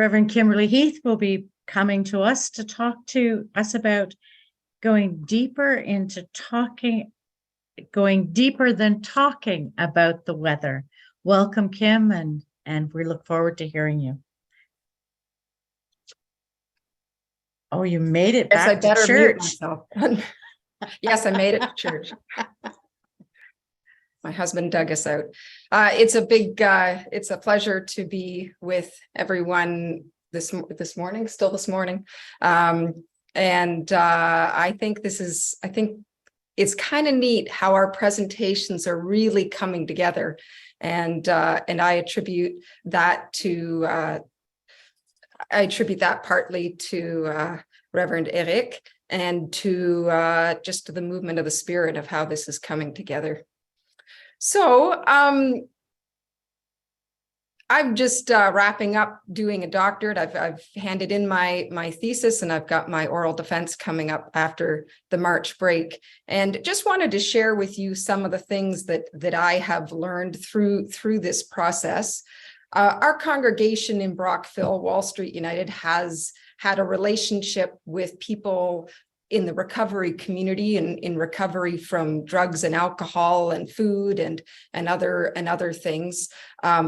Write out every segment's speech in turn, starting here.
Reverend Kimberly Heath will be coming to us to talk to us about going deeper than talking about the weather. Welcome, Kim, and we look forward to hearing you. Oh, you made it back to church. Yes, I made it to church. My husband dug us out. It's a pleasure to be with everyone this morning. I think it's kind of neat how our presentations are really coming together, and I attribute that partly to Reverend Eric and to just the movement of the Spirit of how this is coming together. So I'm just wrapping up doing a doctorate. I've handed in my thesis, and I've got my oral defense coming up after the March break. And just wanted to share with you some of the things that I have learned through this process. Our congregation in Brockville, Wall Street United, has had a relationship with people in the recovery community and in recovery from drugs and alcohol and food and other things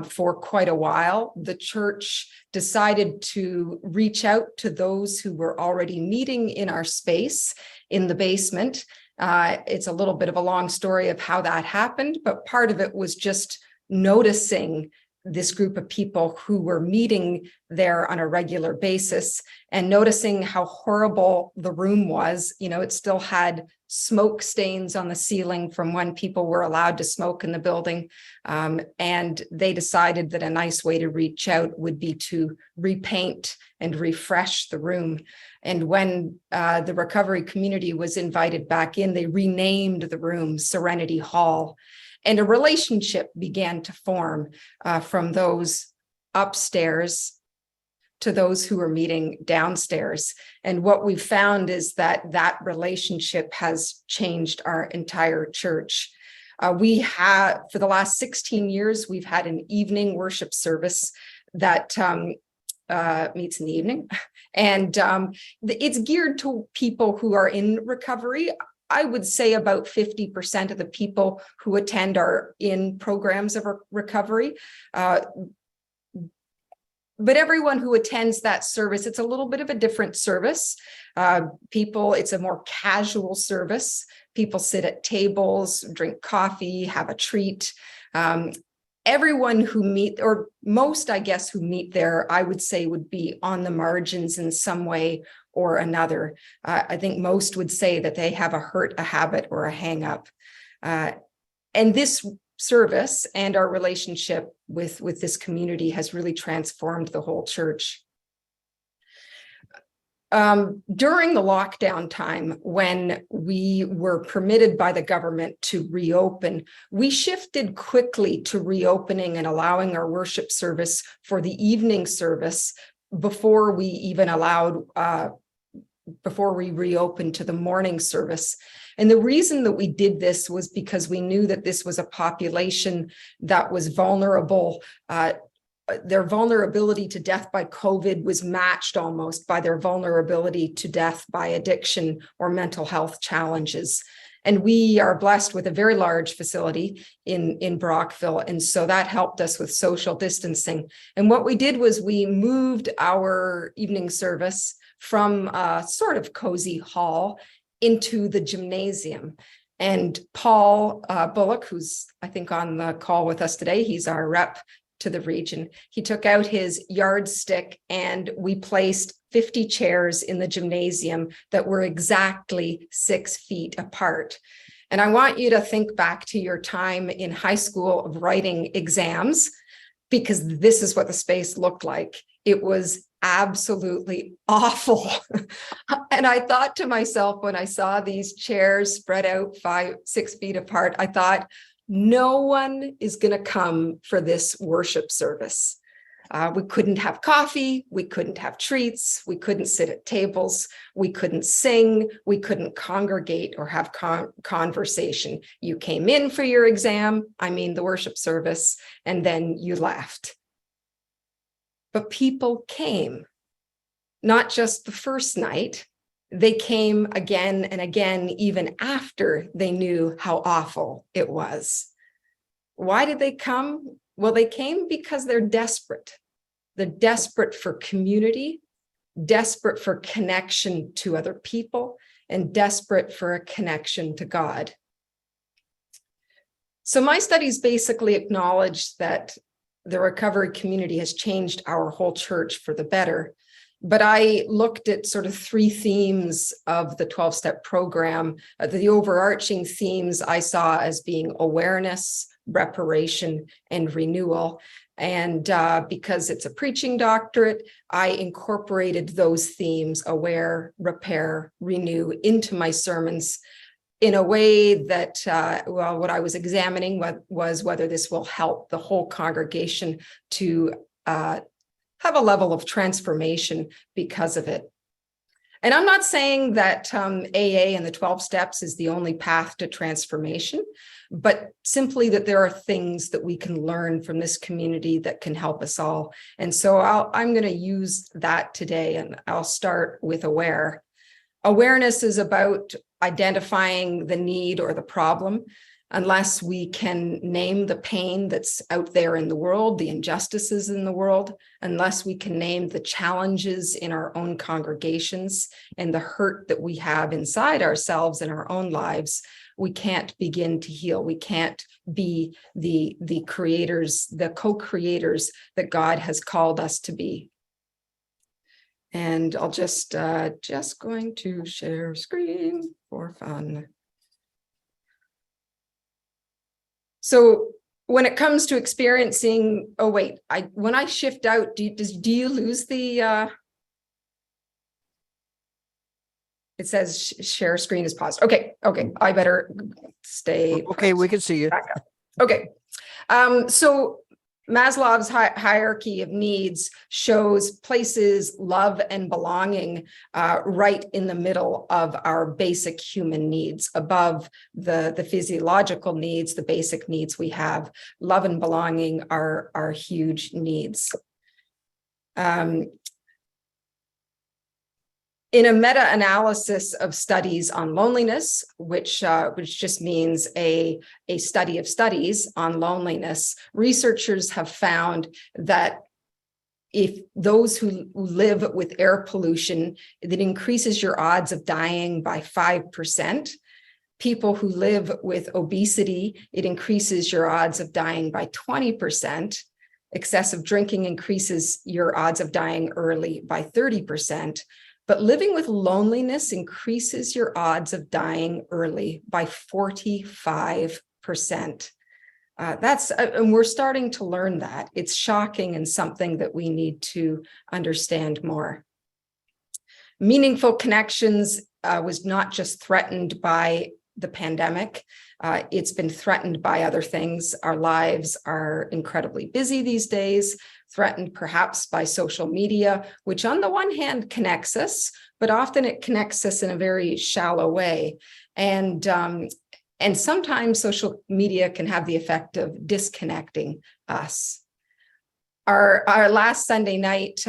for quite a while. The church decided to reach out to those who were already meeting in our space in the basement. It's a little bit of a long story of how that happened, but part of it was just noticing this group of people who were meeting there on a regular basis and noticing how horrible the room was. You know, it still had smoke stains on the ceiling from when people were allowed to smoke in the building. And they decided that a nice way to reach out would be to repaint and refresh the room. And when the recovery community was invited back in, they renamed the room Serenity Hall. And a relationship began to form from those upstairs to those who were meeting downstairs. And what we've found is that relationship has changed our entire church. We have, for the last 16 years, we've had an evening worship service that meets in the evening. And it's geared to people who are in recovery. I would say about 50% of the people who attend are in programs of recovery. But everyone who attends that service, it's a little bit of a different service. It's a more casual service. People sit at tables, drink coffee, have a treat. Everyone who meet, or most, I guess, who meet there, I would say would be on the margins in some way or another. I think most would say that they have a hurt, a habit, or a hang up. And this service and our relationship with this community has really transformed the whole church. During the lockdown time, when we were permitted by the government to reopen, we shifted quickly to reopening and allowing our worship service for the evening service before we even before we reopened to the morning service. And the reason that we did this was because we knew that this was a population that was vulnerable. Their vulnerability to death by COVID was matched almost by their vulnerability to death by addiction or mental health challenges. And we are blessed with a very large facility in Brockville. And so that helped us with social distancing. And what we did was we moved our evening service from a sort of cozy hall into the gymnasium. And Paul Bullock, who's I think on the call with us today, he's our rep to the region. He took out his yardstick and we placed 50 chairs in the gymnasium that were exactly 6 feet apart. And I want you to think back to your time in high school of writing exams, because this is what the space looked like. It was absolutely awful. And I thought to myself, when I saw these chairs spread out 5-6 feet apart, I thought, no one is going to come for this worship service. We couldn't have coffee. We couldn't have treats. We couldn't sit at tables. We couldn't sing. We couldn't congregate or have conversation. You came in for your exam, the worship service, and then you left. but people came, not just the first night. They came again and again, even after they knew how awful it was. Why did they come? Well, they came because they're desperate. They're desperate for community, desperate for connection to other people, and desperate for a connection to God. So my studies basically acknowledge that the recovery community has changed our whole church for the better. But I looked at sort of three themes of the 12-step program. The overarching themes I saw as being awareness, reparation, and renewal. And because it's a preaching doctorate, I incorporated those themes, aware, repair, renew, into my sermons in a way that, well, what I was examining was whether this will help the whole congregation to have a level of transformation because of it. And I'm not saying that AA and the 12 steps is the only path to transformation, but simply that there are things that we can learn from this community that can help us all. And so I'm going to use that today, and I'll start with aware. Awareness is about identifying the need or the problem. Unless we can name the pain that's out there in the world, the injustices in the world, unless we can name the challenges in our own congregations and the hurt that we have inside ourselves in our own lives, we can't begin to heal. We can't be the creators, the co-creators that God has called us to be. And I'll just going to share screen for fun. So when it comes to experiencing, oh wait, when I shift out, do you lose the, it says share screen is paused. Okay, I better stay. Okay, we can see you. Back up. Okay, so Maslow's hierarchy of needs places love and belonging right in the middle of our basic human needs, above the physiological needs, the basic needs we have. Love and belonging are huge needs. In a meta-analysis of studies on loneliness, which just means a study of studies on loneliness, researchers have found that if those who live with air pollution, that increases your odds of dying by 5%. People who live with obesity, it increases your odds of dying by 20%. Excessive drinking increases your odds of dying early by 30%. But living with loneliness increases your odds of dying early by 45%. And we're starting to learn that. It's shocking and something that we need to understand more. Meaningful connections was not just threatened by the pandemic. It's been threatened by other things. Our lives are incredibly busy these days, threatened perhaps by social media, which on the one hand connects us, but often it connects us in a very shallow way. And sometimes social media can have the effect of disconnecting us. Our last Sunday night,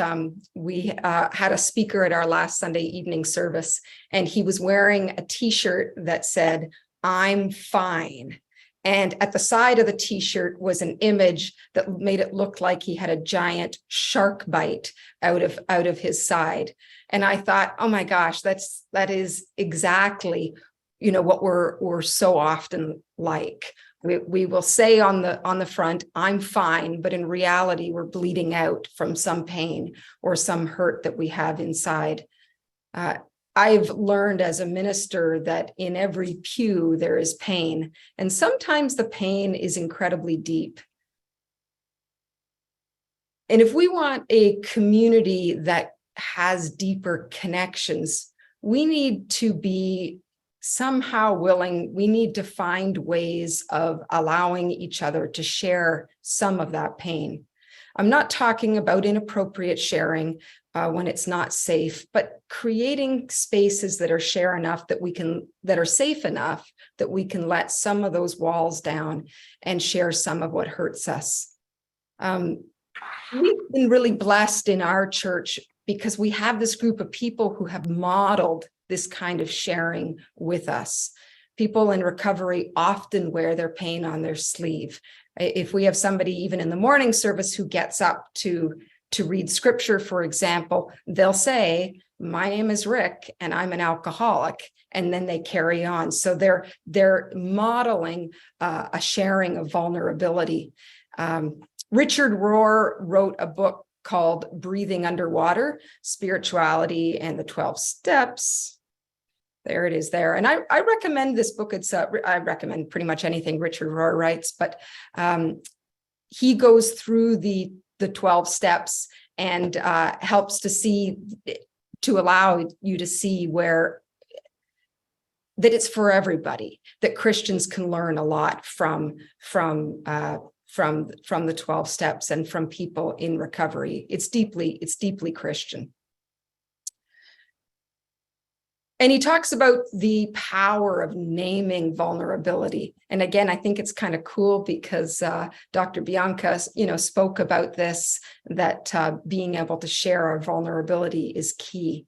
we had a speaker at our last Sunday evening service, and he was wearing a t-shirt that said, "I'm fine." And at the side of the t-shirt was an image that made it look like he had a giant shark bite out of his side. And I thought, oh my gosh, that is exactly, what we're so often like. We will say on the front, "I'm fine," but in reality, we're bleeding out from some pain or some hurt that we have inside. I've learned as a minister that in every pew there is pain, and sometimes the pain is incredibly deep. And if we want a community that has deeper connections, we need to be somehow willing, we need to find ways of allowing each other to share some of that pain. I'm not talking about inappropriate sharing when it's not safe, but creating spaces that are that are safe enough that we can let some of those walls down and share some of what hurts us. we've been really blessed in our church because we have this group of people who have modeled this kind of sharing with us. People in recovery often wear their pain on their sleeve. If we have somebody even in the morning service who gets up to read scripture, for example, they'll say, "My name is Rick and I'm an alcoholic," and then they carry on. So they're modeling a sharing of vulnerability. Richard Rohr wrote a book called Breathing Underwater, Spirituality and the 12 Steps. There it is there. And I recommend this book. I recommend pretty much anything Richard Rohr writes, but he goes through the 12 steps and helps to allow you to see that it's for everybody, that Christians can learn a lot from the 12 steps and from people in recovery. It's deeply Christian. And he talks about the power of naming vulnerability. And again, I think it's kind of cool because Dr. Bianca, spoke about this, that being able to share our vulnerability is key.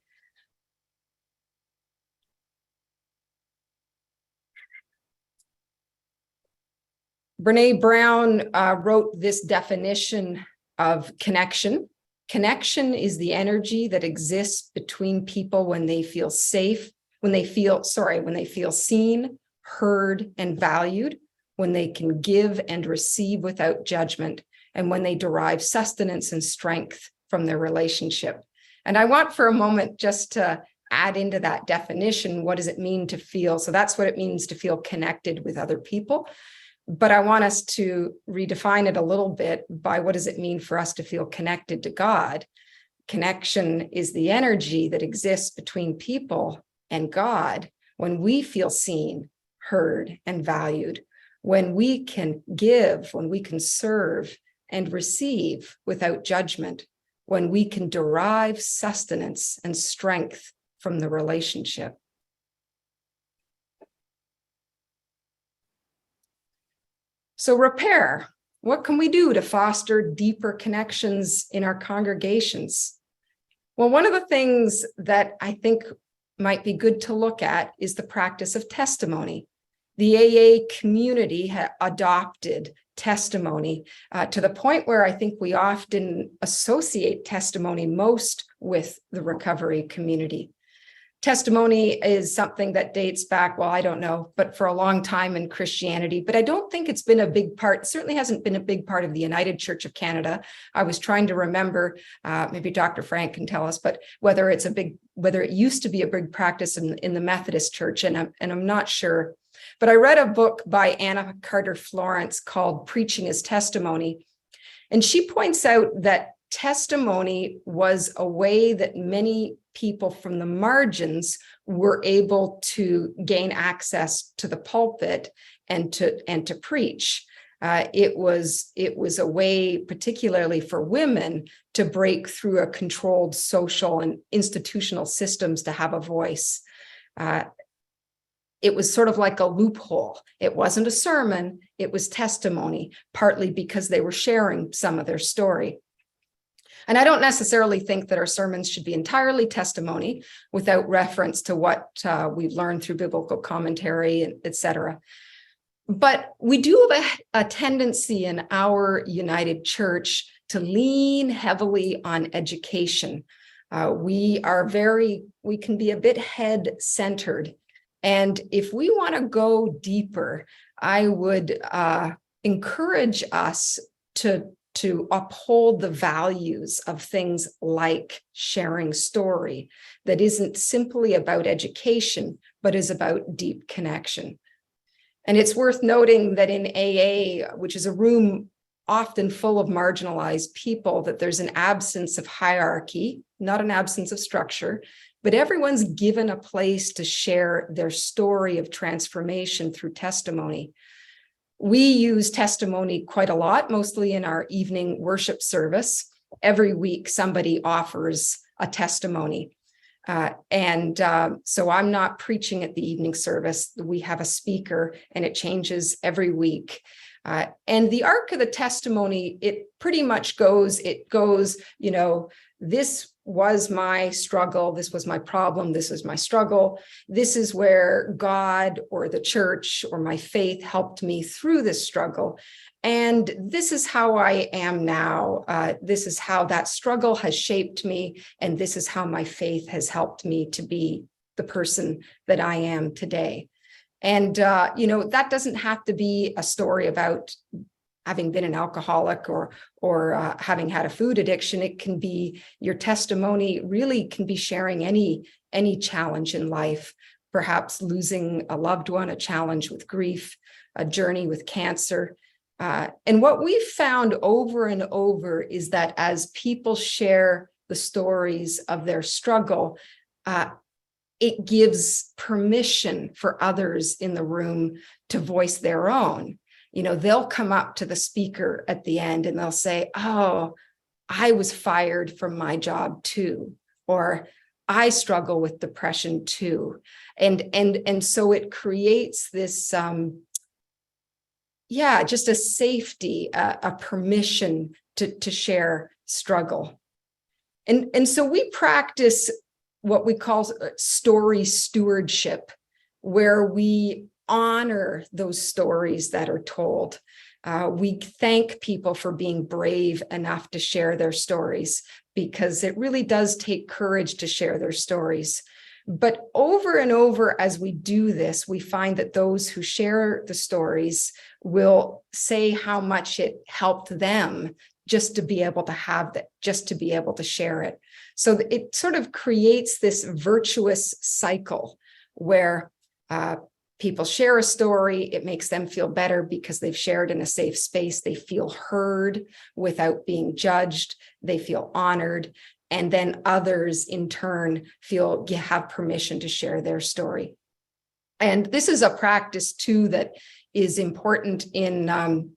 Brene Brown wrote this definition of connection. Connection is the energy that exists between people when they feel safe, when they feel seen, heard, and valued, when they can give and receive without judgment, and when they derive sustenance and strength from their relationship. And I want for a moment just to add into that definition, what does it mean to feel? So that's what it means to feel connected with other people. But I want us to redefine it a little bit by what does it mean for us to feel connected to God? Connection is the energy that exists between people and God when we feel seen, heard, and valued, when we can give, when we can serve and receive without judgment, when we can derive sustenance and strength from the relationship. So repair, what can we do to foster deeper connections in our congregations? Well, one of the things that I think might be good to look at is the practice of testimony. The AA community adopted testimony to the point where I think we often associate testimony most with the recovery community. Testimony is something that dates back, well, I don't know, but for a long time in Christianity. But I don't think it's been a big part, certainly hasn't been a big part of the United Church of Canada. I was trying to remember, maybe Dr. Frank can tell us, but whether it used to be a big practice in the Methodist Church, and I'm not sure. But I read a book by Anna Carter Florence called Preaching as Testimony. And she points out that testimony was a way that many people from the margins were able to gain access to the pulpit and to preach. It was a way, particularly for women, to break through a controlled social and institutional systems to have a voice. It was sort of like a loophole. It wasn't a sermon, it was testimony, partly because they were sharing some of their story. And I don't necessarily think that our sermons should be entirely testimony without reference to what we've learned through biblical commentary, et cetera. But we do have a tendency in our United Church to lean heavily on education. We can be a bit head-centered. And if we want to go deeper, I would encourage us to uphold the values of things like sharing story that isn't simply about education, but is about deep connection. And it's worth noting that in AA, which is a room often full of marginalized people, that there's an absence of hierarchy, not an absence of structure, but everyone's given a place to share their story of transformation through testimony. We use testimony quite a lot, mostly in our evening worship service. Every week, somebody offers a testimony. So I'm not preaching at the evening service. We have a speaker and it changes every week. And the arc of the testimony, it pretty much goes, this was my struggle, this was my problem, this is my struggle. This is where God or the church or my faith helped me through this struggle. And this is how I am now. This is how that struggle has shaped me. And this is how my faith has helped me to be the person that I am today. And, that doesn't have to be a story about having been an alcoholic or having had a food addiction. It can be, your testimony really can be sharing any challenge in life, perhaps losing a loved one, a challenge with grief, a journey with cancer. And what we've found over and over is that as people share the stories of their struggle, it gives permission for others in the room to voice their own. They'll come up to the speaker at the end and they'll say, "Oh, I was fired from my job too," or "I struggle with depression too." And so it creates this, just a safety, a permission to share struggle. And so we practice what we call story stewardship, where we honor those stories that are told. We thank people for being brave enough to share their stories, because it really does take courage to share their stories. But over and over, as we do this, we find that those who share the stories will say how much it helped them just to be able to have that, just to be able to share it. So it sort of creates this virtuous cycle where people share a story. It makes them feel better because they've shared in a safe space. They feel heard without being judged. They feel honored. And then others in turn have permission to share their story. And this is a practice too that is important in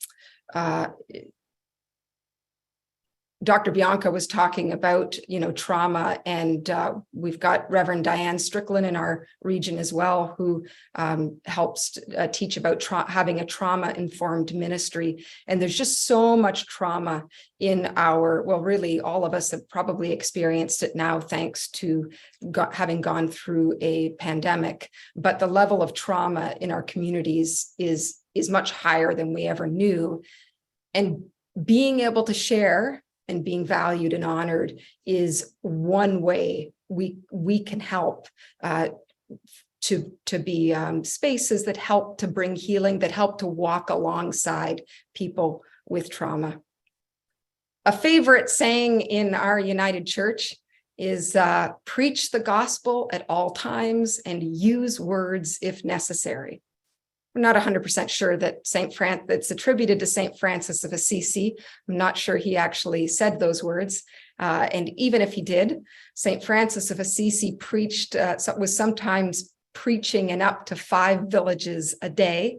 Dr. Bianca was talking about, trauma, and we've got Reverend Diane Strickland in our region as well, who helps teach about having a trauma-informed ministry. And there's just so much trauma in really all of us have probably experienced it now, thanks to having gone through a pandemic. But the level of trauma in our communities is much higher than we ever knew. And being able to share and being valued and honored is one way we can help to be spaces that help to bring healing, that help to walk alongside people with trauma. A favorite saying in our United Church is preach the gospel at all times and use words if necessary. We're not 100% sure that that's attributed to St. Francis of Assisi. I'm not sure he actually said those words. And even if he did, St. Francis of Assisi was sometimes preaching in up to 5 villages a day.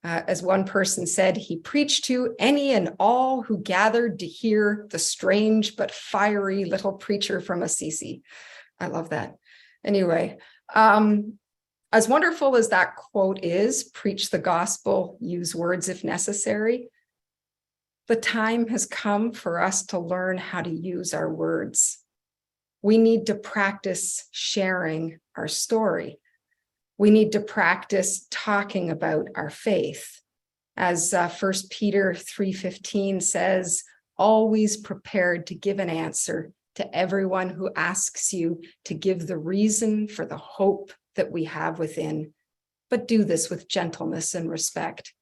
As one person said, he preached to any and all who gathered to hear the strange but fiery little preacher from Assisi. I love that. Anyway, as wonderful as that quote is, preach the gospel, use words if necessary, the time has come for us to learn how to use our words. We need to practice sharing our story. We need to practice talking about our faith. As 1 Peter 3:15 says, always prepared to give an answer to everyone who asks you to give the reason for the hope that we have within, but do this with gentleness and respect.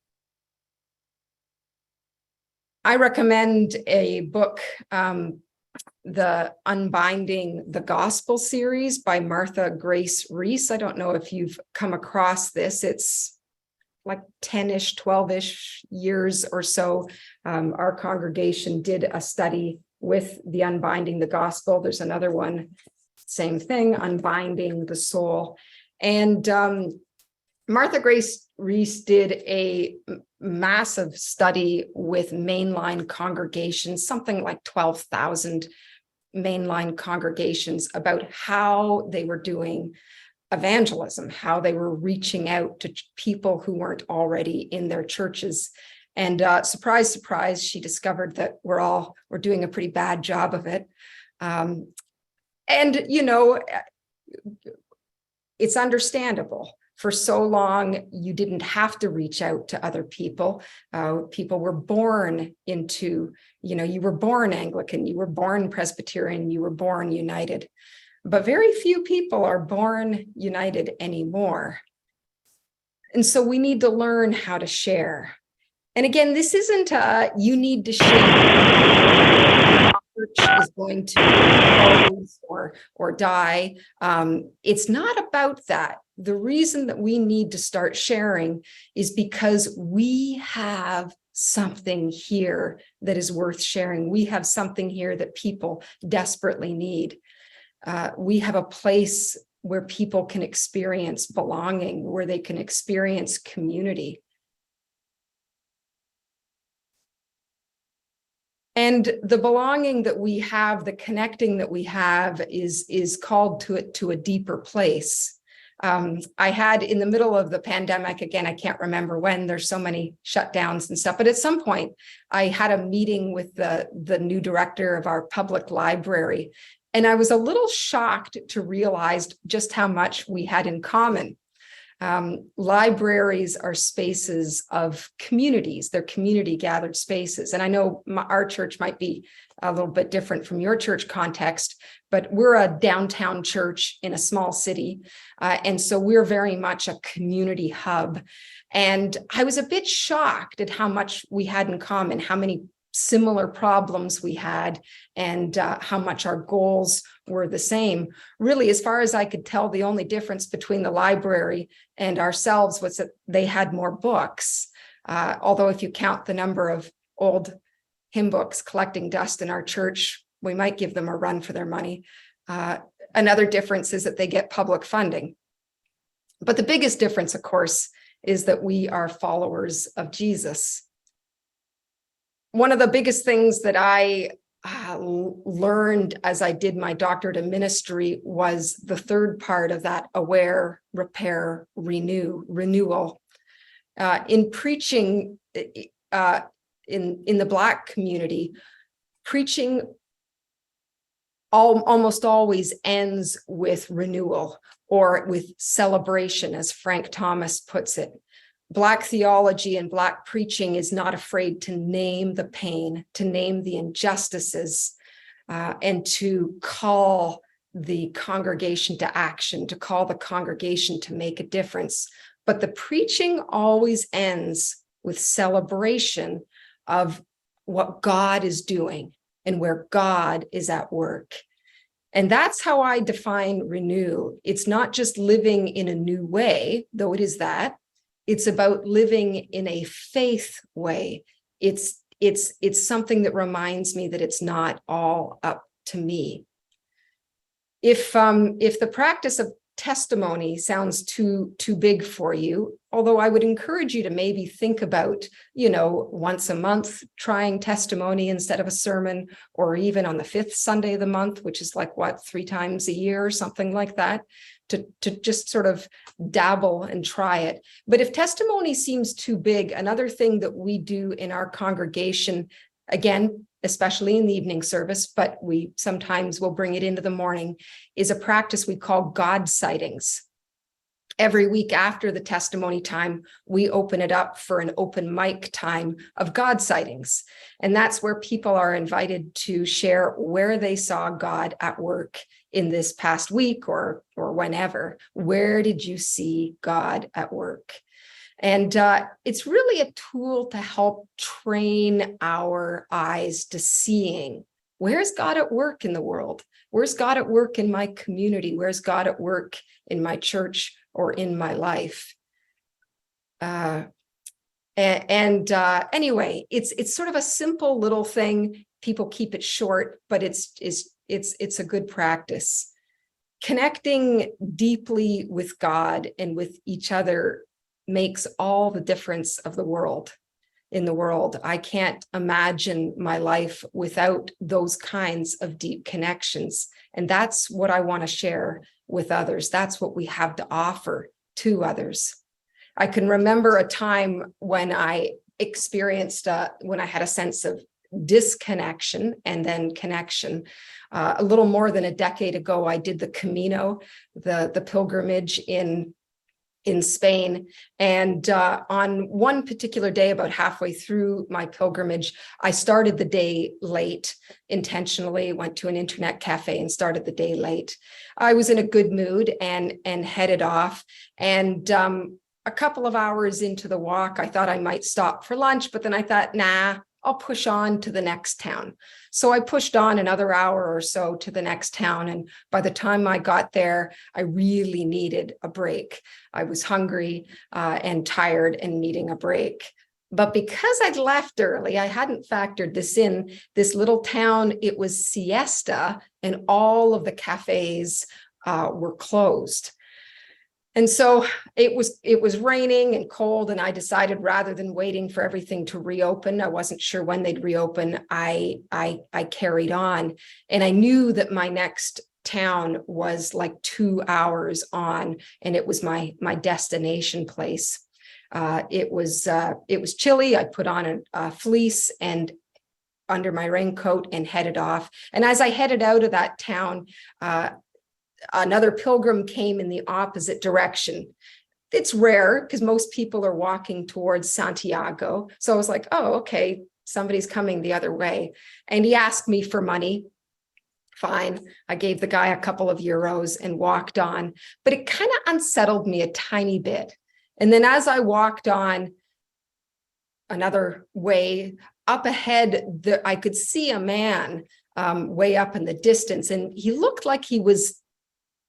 I recommend a book, the Unbinding the Gospel series by Martha Grace Reese. I don't know if you've come across this. It's like 10-ish, 12-ish years or so. Our congregation did a study with the Unbinding the Gospel. There's another one, same thing, Unbinding the Soul. And Martha Grace Reese did a massive study with mainline congregations, something like 12,000 mainline congregations, about how they were doing evangelism, how they were reaching out to people who weren't already in their churches. And surprise, surprise, she discovered that we're doing a pretty bad job of it. And, you know, it's understandable. For so long, you didn't have to reach out to other people. People were born into, you know, you were born Anglican, you were born Presbyterian, you were born United. But very few people are born united anymore. And so we need to learn how to share. And again, this isn't you need to share. Church is going to close or die. It's not about that. The reason that we need to start sharing is because we have something here that is worth sharing. We have something here that people desperately need. We have a place where people can experience belonging, where they can experience community. And the belonging that we have, the connecting that we have is called to a deeper place. I had in the middle of the pandemic, again, I can't remember when, there's so many shutdowns and stuff, but at some point I had a meeting with the new director of our public library. And I was a little shocked to realize just how much we had in common. Libraries are spaces of communities. They're community gathered spaces. And I know our church might be a little bit different from your church context, but we're a downtown church in a small city. And so we're very much a community hub. And I was a bit shocked at how much we had in common, how many similar problems we had, and how much our goals were the same. Really, as far as I could tell, the only difference between the library and ourselves was that they had more books. Although if you count the number of old hymn books collecting dust in our church, we might give them a run for their money. Another difference is that they get public funding. But the biggest difference, of course, is that we are followers of Jesus. One of the biggest things that I learned as I did my doctorate of ministry was the third part of that: aware, repair, renewal. In preaching in the Black community, preaching almost always ends with renewal or with celebration, as Frank Thomas puts it. Black theology and Black preaching is not afraid to name the pain, to name the injustices, and to call the congregation to action, to call the congregation to make a difference. But the preaching always ends with celebration of what God is doing and where God is at work. And that's how I define renew. It's not just living in a new way, though it is that. It's about living in a faith way. It's something that reminds me that it's not all up to me. If the practice of testimony sounds too big for you, although I would encourage you to maybe think about, once a month trying testimony instead of a sermon, or even on the 5th Sunday of the month, which is like 3 times a year or something like that, to just sort of dabble and try it. But if testimony seems too big, another thing that we do in our congregation, again, especially in the evening service, but we sometimes will bring it into the morning, is a practice we call God sightings. Every week after the testimony time, we open it up for an open mic time of God sightings. And that's where people are invited to share where they saw God at work in this past week or whenever. Where did you see God at work? And it's really a tool to help train our eyes to seeing, where's God at work in the world? Where's God at work in my community? Where's God at work in my church or in my life? Anyway, it's sort of a simple little thing. People keep it short, but it's a good practice. Connecting deeply with God and with each other makes all the difference of the world. In the world, I can't imagine my life without those kinds of deep connections. And that's what I want to share with others. That's what we have to offer to others. I can remember a time when I experienced when I had a sense of disconnection and then connection. A little more than a decade ago, I did the Camino, the pilgrimage in Spain. And on one particular day, about halfway through my pilgrimage, I started the day late intentionally, went to an internet cafe and started the day late. I was in a good mood and headed off. And a couple of hours into the walk, I thought I might stop for lunch, but then I thought, nah, I'll push on to the next town. So I pushed on another hour or so to the next town. And by the time I got there, I really needed a break. I was hungry and tired and needing a break. But because I'd left early, I hadn't factored this in. This little town, it was siesta and all of the cafes were closed. And so it was raining and cold, and I decided rather than waiting for everything to reopen, I wasn't sure when they'd reopen, I carried on. And I knew that my next town was like 2 hours on, and it was my destination place. It was chilly. I put on a fleece and under my raincoat and headed off. And as I headed out of that town, another pilgrim came in the opposite direction. It's rare because most people are walking towards Santiago. So I was like, oh, okay, somebody's coming the other way. And he asked me for money. Fine. I gave the guy a couple of euros and walked on, but it kind of unsettled me a tiny bit. And then as I walked on another way up ahead, I could see a man way up in the distance, and he looked like he was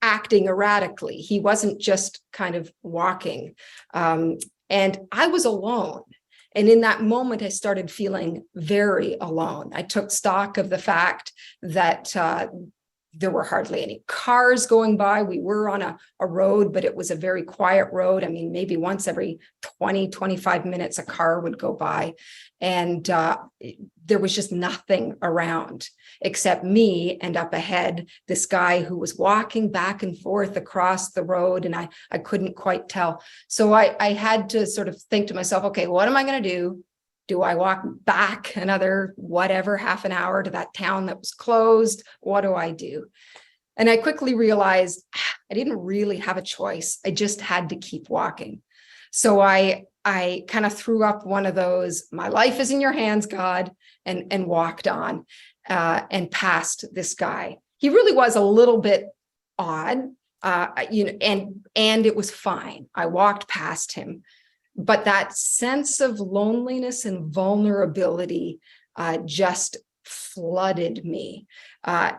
acting erratically. He wasn't just kind of walking. And I was alone. And in that moment, I started feeling very alone. I took stock of the fact that there were hardly any cars going by. We were on a road, but it was a very quiet road. I mean, maybe once every 20, 25 minutes, a car would go by. And there was just nothing around except me, and up ahead, this guy who was walking back and forth across the road, and I couldn't quite tell. So I had to sort of think to myself, okay, what am I going to do? Do I walk back another whatever, half an hour to that town that was closed? What do I do? And I quickly realized I didn't really have a choice. I just had to keep walking. So I kind of threw up one of those, my life is in your hands, God, and walked on and passed this guy. He really was a little bit odd, and it was fine. I walked past him. But that sense of loneliness and vulnerability just flooded me. I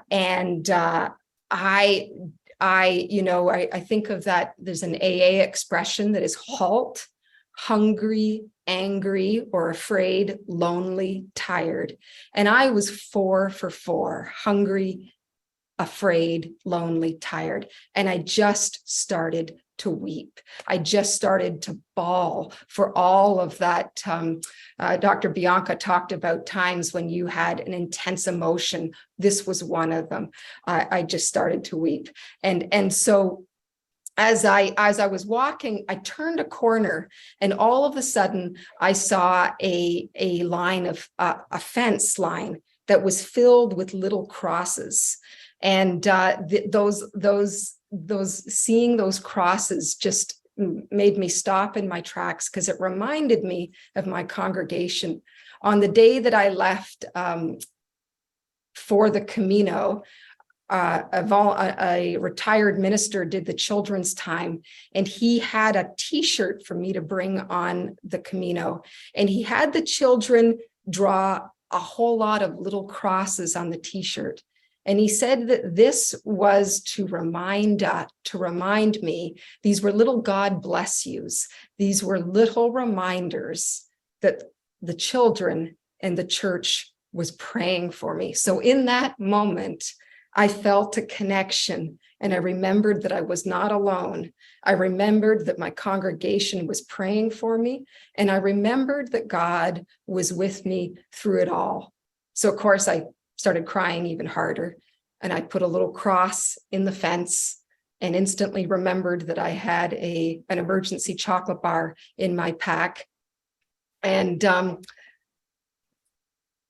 think of that, there's an AA expression that is halt, hungry, angry, or afraid, lonely, tired. And I was 4 for 4, hungry, afraid, lonely, tired. And I just started to weep. I just started to bawl for all of that. Dr. Bianca talked about times when you had an intense emotion. This was one of them. I just started to weep. And so as I was walking, I turned a corner, and all of a sudden I saw a line of a fence line that was filled with little crosses. And seeing those crosses just made me stop in my tracks, because it reminded me of my congregation. On the day that I left for the Camino, a retired minister did the children's time, and he had a T-shirt for me to bring on the Camino. And he had the children draw a whole lot of little crosses on the T-shirt. And he said that this was to remind me, these were little God bless yous. These were little reminders that the children and the church was praying for me. So in that moment, I felt a connection, and I remembered that I was not alone. I remembered that my congregation was praying for me, and I remembered that God was with me through it all. So of course, I started crying even harder, and I put a little cross in the fence and instantly remembered that I had an emergency chocolate bar in my pack. and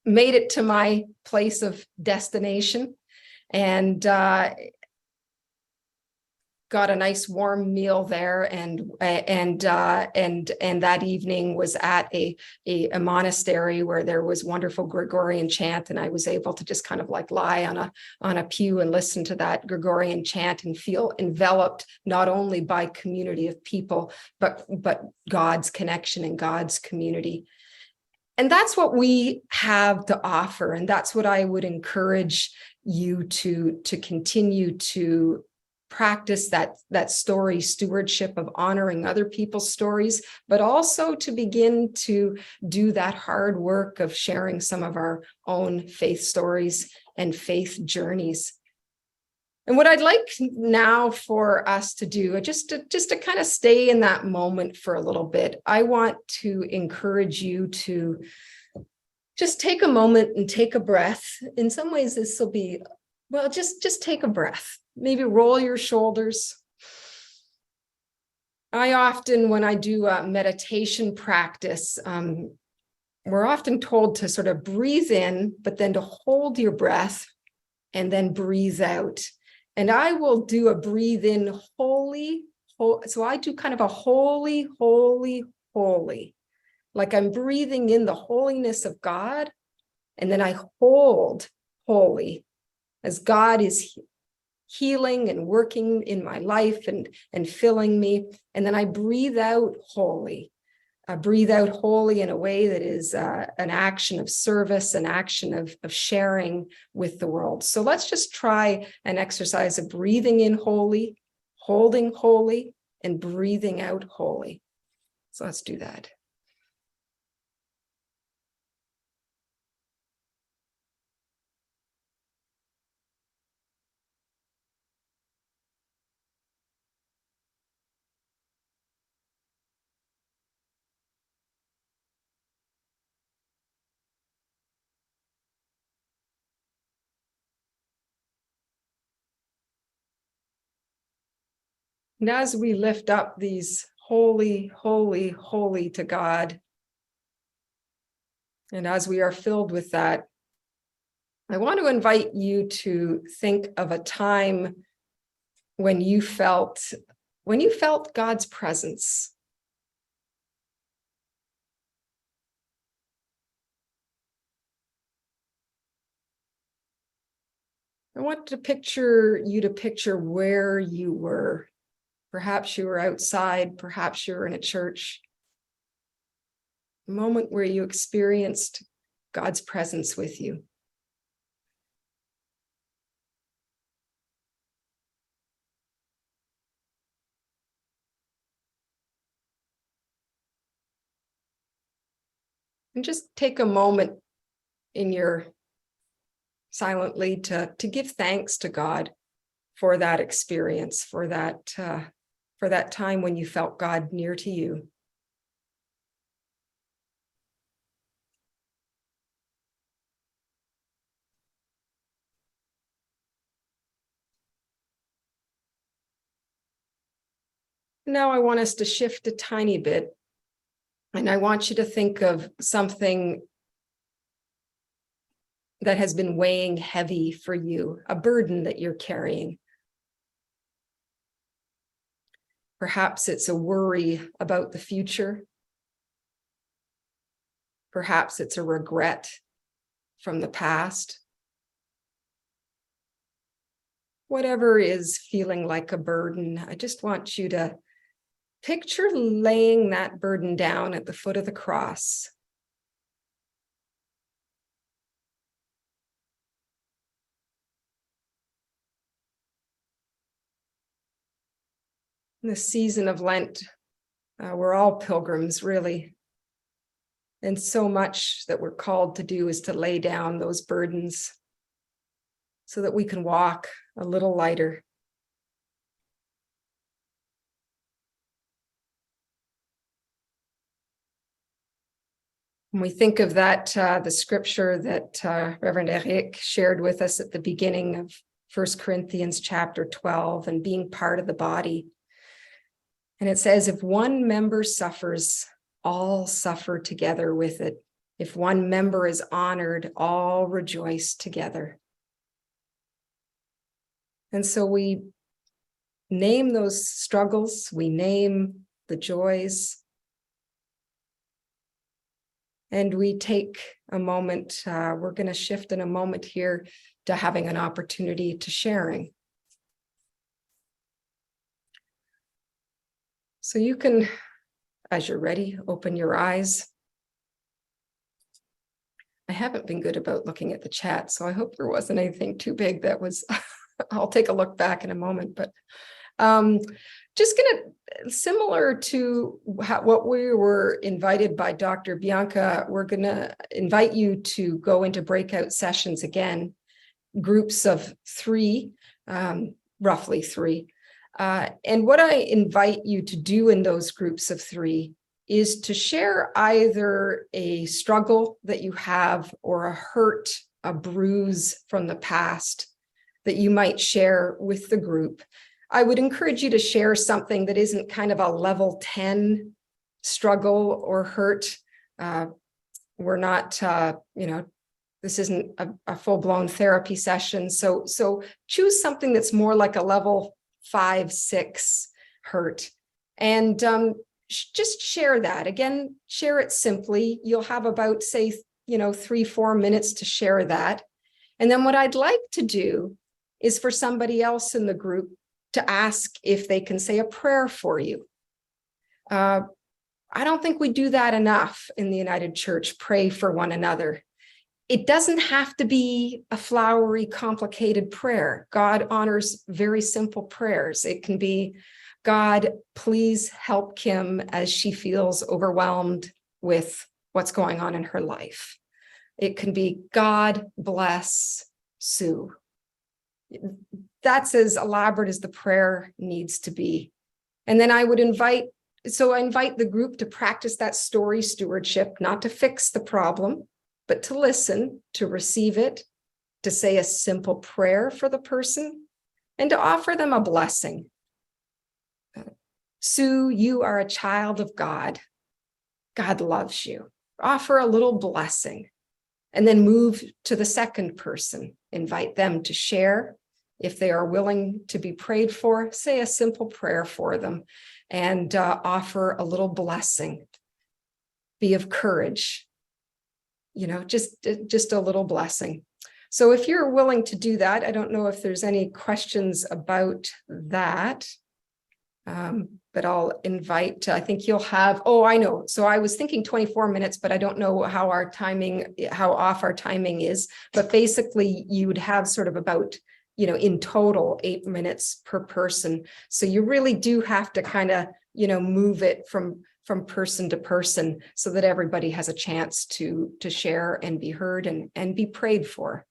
made it to my place of destination, and got a nice warm meal there, and that evening was at a monastery where there was wonderful Gregorian chant, and I was able to just kind of like lie on a pew and listen to that Gregorian chant and feel enveloped not only by community of people, but God's connection and God's community. And that's what we have to offer, and that's what I would encourage you to continue to practice, that story stewardship of honoring other people's stories, but also to begin to do that hard work of sharing some of our own faith stories and faith journeys. And what I'd like now for us to do, just to kind of stay in that moment for a little bit, I want to encourage you to just take a moment and take a breath. In some ways, this will be, well, just take a breath. Maybe roll your shoulders. I often, when I do a meditation practice, we're often told to sort of breathe in, but then to hold your breath and then breathe out. And I will do a breathe in holy. So I do kind of a holy, holy, holy. Like I'm breathing in the holiness of God. And then I hold holy as God is healing and working in my life and filling me. And then I breathe out holy. I breathe out holy in a way that is an action of service, an action of sharing with the world. So let's just try an exercise of breathing in holy, holding holy, and breathing out holy. So let's do that. And as we lift up these holy, holy, holy to God, and as we are filled with that, I want to invite you to think of a time when you felt God's presence. I want you to picture where you were. Perhaps you were outside, perhaps you were in a church. A moment where you experienced God's presence with you. And just take a moment silently to give thanks to God for that experience, for that time when you felt God near to you. Now I want us to shift a tiny bit, and I want you to think of something that has been weighing heavy for you, a burden that you're carrying. Perhaps it's a worry about the future. Perhaps it's a regret from the past. Whatever is feeling like a burden, I just want you to picture laying that burden down at the foot of the cross. In the season of Lent, we're all pilgrims, really. And so much that we're called to do is to lay down those burdens so that we can walk a little lighter. When we think of that, the scripture that Reverend Eric shared with us at the beginning of 1 Corinthians chapter 12 and being part of the body. And it says, if one member suffers, all suffer together with it. If one member is honored, all rejoice together. And so we name those struggles, we name the joys, and we take a moment. We're going to shift in a moment here to having an opportunity to sharing. So you can, as you're ready, open your eyes. I haven't been good about looking at the chat, so I hope there wasn't anything too big that was, I'll take a look back in a moment, but just gonna, similar to what we were invited by Dr. Bianca, we're gonna invite you to go into breakout sessions again, groups of 3, roughly 3. And what I invite you to do in those groups of 3 is to share either a struggle that you have or a hurt, a bruise from the past that you might share with the group. I would encourage you to share something that isn't kind of a level 10 struggle or hurt. We're not, this isn't a full-blown therapy session. So choose something that's more like a level 5, 6 hurt. And just share that. Again, share it simply. You'll have about, say, 3-4 minutes to share that. And then what I'd like to do is for somebody else in the group to ask if they can say a prayer for you. I don't think we do that enough in the United Church, pray for one another. It doesn't have to be a flowery, complicated prayer. God honors very simple prayers. It can be, God, please help Kim as she feels overwhelmed with what's going on in her life. It can be, God bless Sue. That's as elaborate as the prayer needs to be. And then I would invite the group to practice that story stewardship, not to fix the problem, but to listen, to receive it, to say a simple prayer for the person, and to offer them a blessing. Sue, you are a child of God. God loves you. Offer a little blessing, and then move to the second person. Invite them to share. If they are willing to be prayed for, say a simple prayer for them and offer a little blessing. Be of courage, just a little blessing. So if you're willing to do that, I don't know if there's any questions about that, but I'll invite, I think you'll have, I know. So I was thinking 24 minutes, but I don't know how off our timing is, but basically you would have sort of about, in total 8 minutes per person. So you really do have to kind of, move it from person to person so that everybody has a chance to share and be heard and be prayed for.